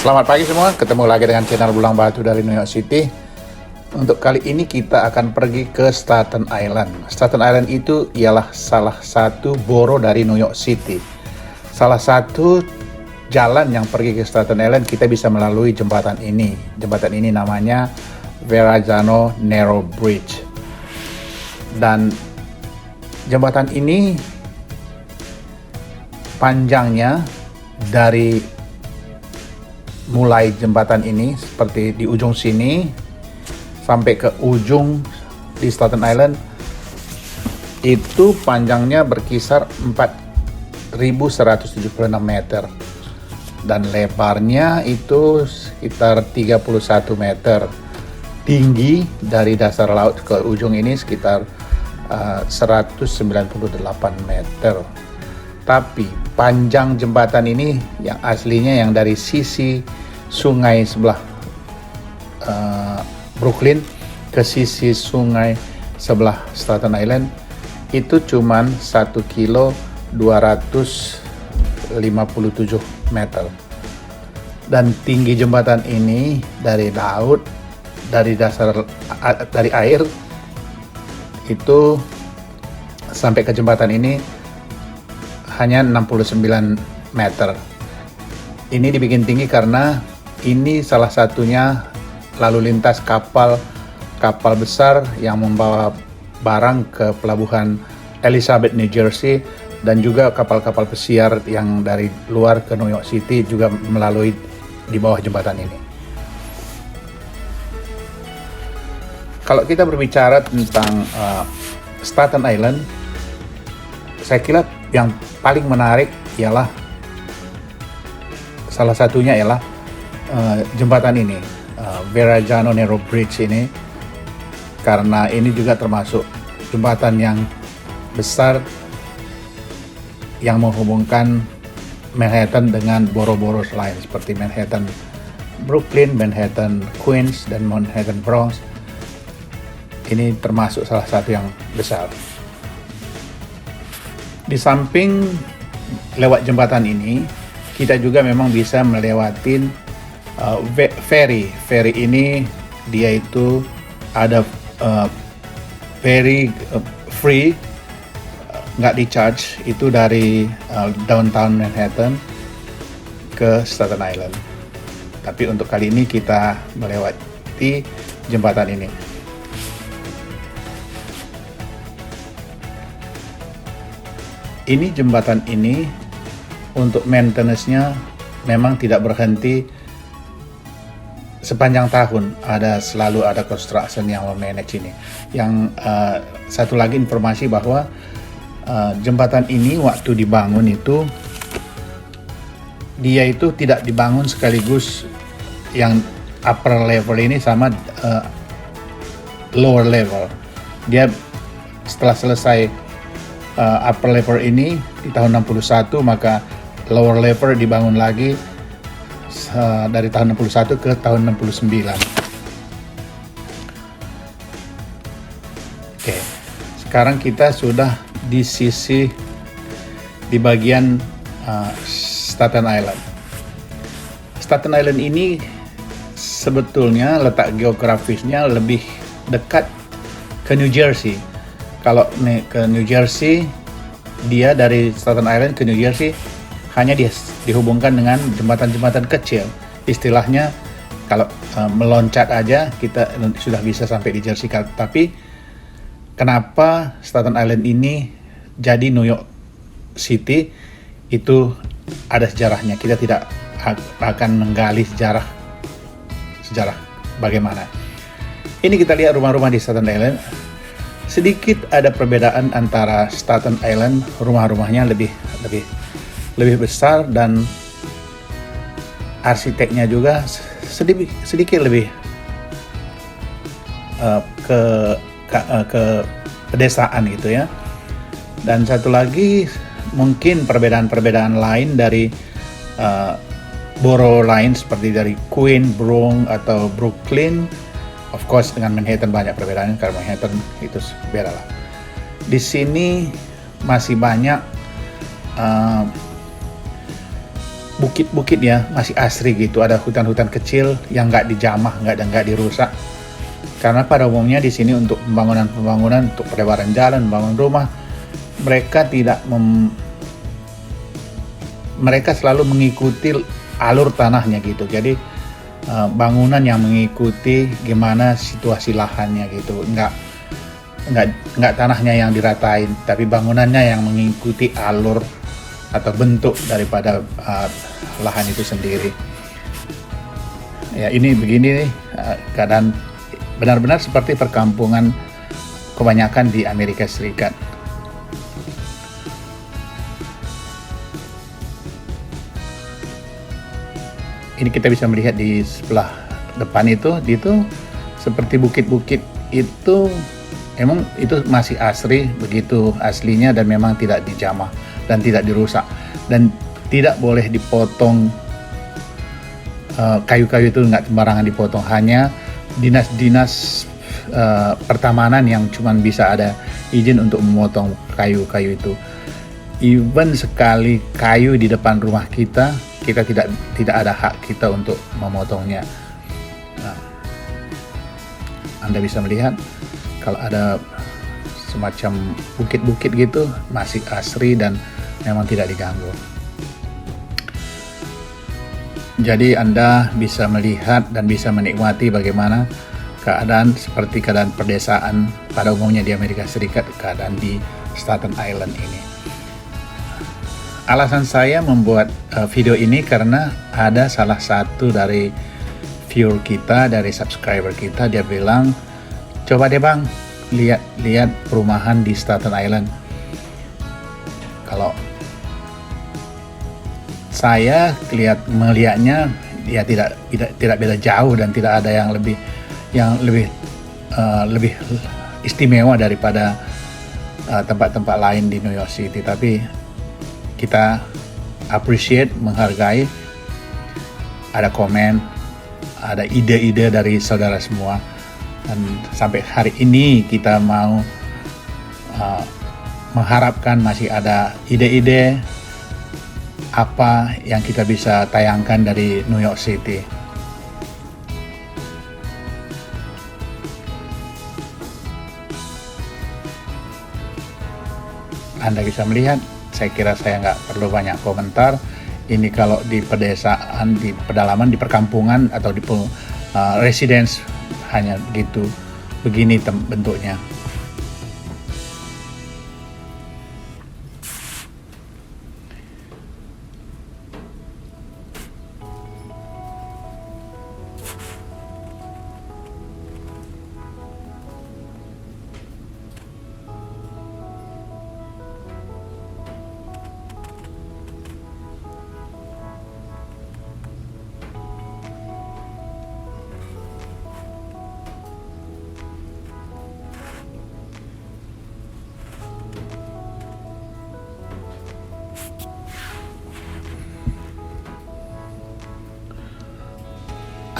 Selamat pagi semua, ketemu lagi dengan channel Bulang Batu dari New York City. Untuk kali ini kita akan pergi ke Staten Island. Staten Island itu ialah salah satu borough dari New York City. Salah satu jalan yang pergi ke Staten Island kita bisa melalui jembatan ini. Jembatan ini namanya Verrazano Narrow Bridge. Dan jembatan ini panjangnya dari mulai jembatan ini seperti di ujung sini sampai ke ujung di Staten Island itu panjangnya berkisar 4.176 meter dan lebarnya itu sekitar 31 meter. Tinggi dari dasar laut ke ujung ini sekitar 198 meter. Tapi panjang jembatan ini yang aslinya yang dari sisi sungai sebelah Brooklyn ke sisi sungai sebelah Staten Island itu cuman 1 kilo 257 meter. Dan tinggi jembatan ini dari laut, dari dasar dari air itu sampai ke jembatan ini hanya 69 meter. Ini dibikin tinggi karena ini salah satunya lalu lintas kapal besar yang membawa barang ke pelabuhan Elizabeth, New Jersey, dan juga kapal-kapal pesiar yang dari luar ke New York City juga melalui di bawah jembatan ini. Kalau kita berbicara tentang Staten Island, saya kira yang paling menarik ialah salah satunya ialah jembatan ini, Verrazano Narrow Bridge ini, karena ini juga termasuk jembatan yang besar yang menghubungkan Manhattan dengan borough-borough lain seperti Manhattan Brooklyn, Manhattan Queens, dan Manhattan Bronx. Ini termasuk salah satu yang besar. Di samping lewat jembatan ini, kita juga memang bisa melewatin ferry. Ferry ini dia itu ada ferry free, nggak di charge, itu dari downtown Manhattan ke Staten Island. Tapi untuk kali ini kita melewati jembatan ini. Ini jembatan ini untuk maintenance-nya memang tidak berhenti sepanjang tahun. Selalu ada construction yang memanage ini. Yang satu lagi informasi bahwa jembatan ini waktu dibangun itu dia itu tidak dibangun sekaligus yang upper level ini sama lower level. Dia setelah selesai upper level ini di tahun 61, maka lower level dibangun lagi dari tahun 61 ke tahun 69. Oke, sekarang kita sudah di bagian Staten Island. Staten Island ini sebetulnya letak geografisnya lebih dekat ke New Jersey. Kalau ke New Jersey, dia dari Staten Island ke New Jersey hanya dihubungkan dengan jembatan-jembatan kecil. Istilahnya kalau meloncat aja kita sudah bisa sampai di Jersey. Tapi kenapa Staten Island ini jadi New York City, itu ada sejarahnya. Kita tidak akan menggali sejarah bagaimana. Ini kita lihat rumah-rumah di Staten Island. Sedikit ada perbedaan antara Staten Island, rumah-rumahnya lebih besar dan arsiteknya juga sedikit lebih ke pedesaan gitu ya. Dan satu lagi mungkin perbedaan lain dari borough lain seperti dari Queens, Bronx atau Brooklyn. Of course dengan Manhattan banyak perbedaan karena Manhattan itu beda lah. Di sini masih banyak bukit-bukit ya masih asri gitu, ada hutan-hutan kecil yang nggak dijamah, nggak dirusak. Karena pada umumnya di sini untuk pembangunan, untuk pelebaran jalan, membangun rumah, mereka selalu mengikuti alur tanahnya gitu. Jadi bangunan yang mengikuti gimana situasi lahannya gitu, nggak tanahnya yang diratain, tapi bangunannya yang mengikuti alur atau bentuk daripada lahan itu sendiri. Ya, ini begini nih keadaan benar-benar seperti perkampungan kebanyakan di Amerika Serikat. Ini kita bisa melihat di sebelah depan itu seperti bukit-bukit itu, emang itu masih asri begitu aslinya, dan memang tidak dijamah dan tidak dirusak, dan tidak boleh dipotong. Kayu-kayu itu nggak sembarangan dipotong, hanya dinas-dinas pertamanan yang cuman bisa ada izin untuk memotong kayu-kayu itu. Even sekali kayu di depan rumah kita tidak ada hak kita untuk memotongnya. Nah, Anda bisa melihat kalau ada semacam bukit-bukit gitu masih asri dan memang tidak diganggu. Jadi Anda bisa melihat dan bisa menikmati bagaimana keadaan seperti keadaan pedesaan pada umumnya di Amerika Serikat, keadaan di Staten Island ini. Alasan saya membuat video ini karena ada salah satu dari viewer kita, dari subscriber kita, dia bilang, coba deh bang, lihat perumahan di Staten Island. Kalau saya melihatnya ya tidak beda jauh, dan tidak ada yang lebih istimewa daripada tempat-tempat lain di New York City. Tapi kita appreciate, menghargai, ada komen, ada ide-ide dari saudara semua, dan sampai hari ini kita mau mengharapkan masih ada ide-ide apa yang kita bisa tayangkan dari New York City. Anda bisa melihat, saya kira saya nggak perlu banyak komentar. Ini kalau di pedesaan, di pedalaman, di perkampungan atau di residence, hanya gitu, begini bentuknya.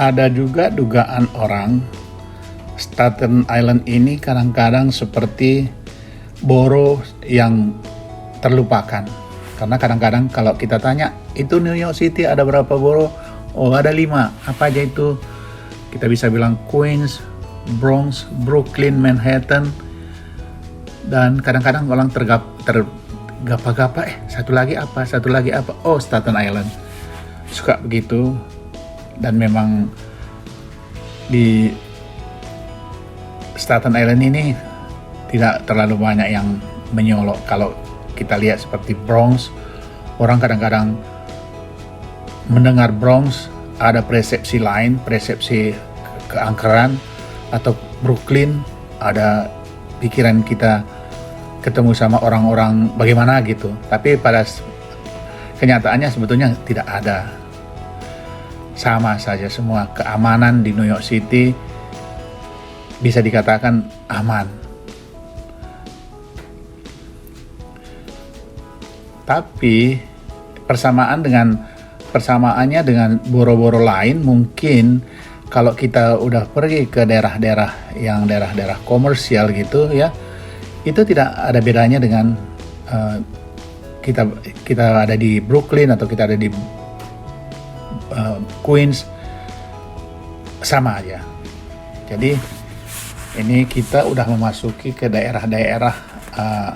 Ada juga dugaan orang Staten Island ini kadang-kadang seperti borough yang terlupakan. Karena kadang-kadang kalau kita tanya, itu New York City ada berapa borough? Oh, ada 5. Apa aja itu? Kita bisa bilang Queens, Bronx, Brooklyn, Manhattan. Dan kadang-kadang orang tergapa-gapa, satu lagi apa? Oh, Staten Island. Suka begitu. Dan memang di Staten Island ini tidak terlalu banyak yang menyolok. Kalau kita lihat seperti Bronx, orang kadang-kadang mendengar Bronx ada persepsi lain, persepsi keangkeran, atau Brooklyn ada pikiran kita ketemu sama orang-orang bagaimana gitu. Tapi pada kenyataannya sebetulnya tidak ada. Sama saja semua. Keamanan di New York City bisa dikatakan aman. Tapi persamaannya dengan boro-boro lain, mungkin kalau kita udah pergi ke daerah-daerah yang daerah-daerah komersial gitu ya, itu tidak ada bedanya dengan kita ada di Brooklyn atau kita ada di Queens, sama aja. Jadi ini kita udah memasuki ke daerah-daerah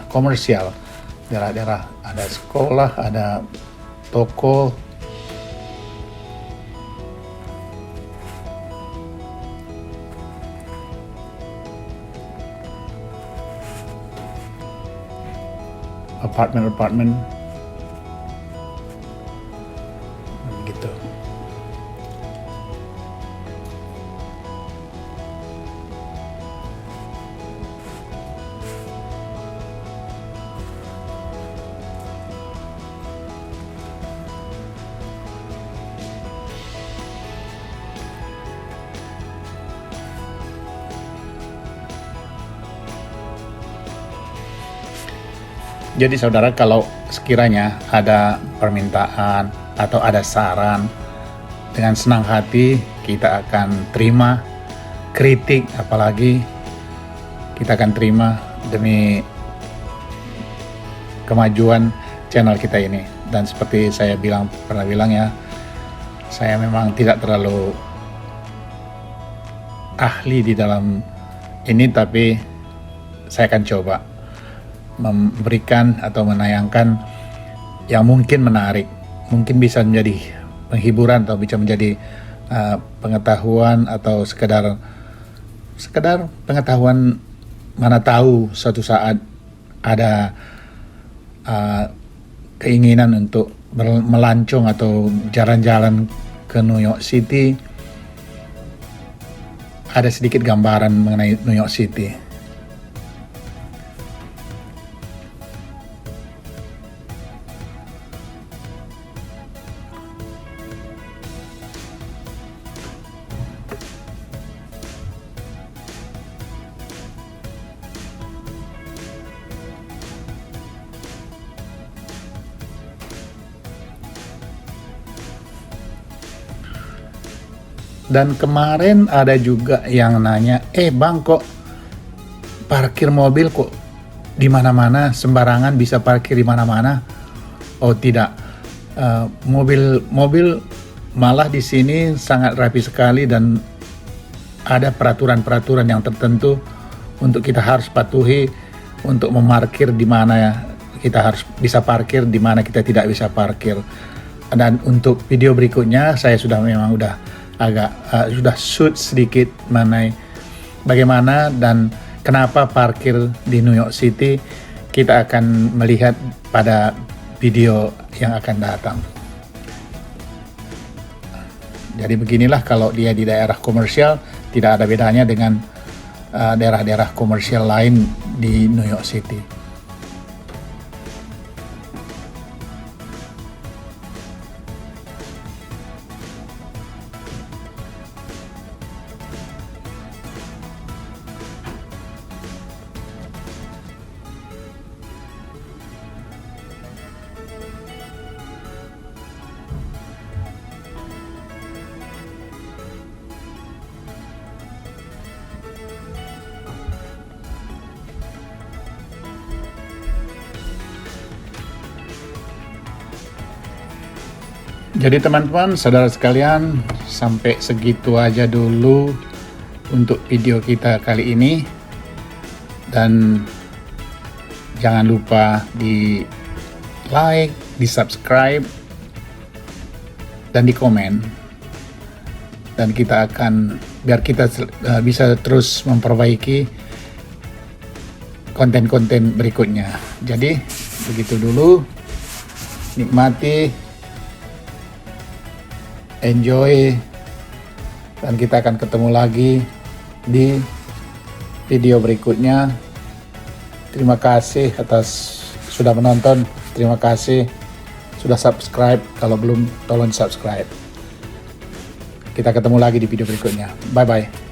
komersial, daerah-daerah ada sekolah, ada toko. Apartemen gitu. Jadi saudara, kalau sekiranya ada permintaan atau ada saran, dengan senang hati kita akan terima kritik, apalagi kita akan terima demi kemajuan channel kita ini. Dan seperti saya pernah bilang ya, saya memang tidak terlalu ahli di dalam ini, tapi saya akan coba memberikan atau menayangkan yang mungkin menarik, mungkin bisa menjadi penghiburan atau bisa menjadi pengetahuan atau sekedar pengetahuan. Mana tahu suatu saat ada keinginan untuk melancong atau jalan-jalan ke New York City, ada sedikit gambaran mengenai New York City. Dan kemarin ada juga yang nanya, bang, kok parkir mobil kok di mana-mana, sembarangan bisa parkir di mana-mana? Oh tidak, mobil malah di sini sangat rapi sekali dan ada peraturan-peraturan yang tertentu untuk kita harus patuhi untuk memarkir di mana ya kita harus bisa parkir, di mana kita tidak bisa parkir. Dan untuk video berikutnya saya memang sudah shoot sedikit mengenai bagaimana dan kenapa parkir di New York City. Kita akan melihat pada video yang akan datang. Jadi beginilah kalau dia di daerah komersial, tidak ada bedanya dengan daerah-daerah komersial lain di New York City. Jadi teman-teman, saudara sekalian, sampai segitu aja dulu untuk video kita kali ini. Dan jangan lupa di like, di subscribe, dan di komen. Dan kita akan, biar kita bisa terus memperbaiki konten-konten berikutnya. Jadi begitu dulu, nikmati, enjoy, dan kita akan ketemu lagi di video berikutnya. Terima kasih atas sudah menonton, terima kasih sudah subscribe. Kalau belum, tolong subscribe. Kita ketemu lagi di video berikutnya. Bye bye.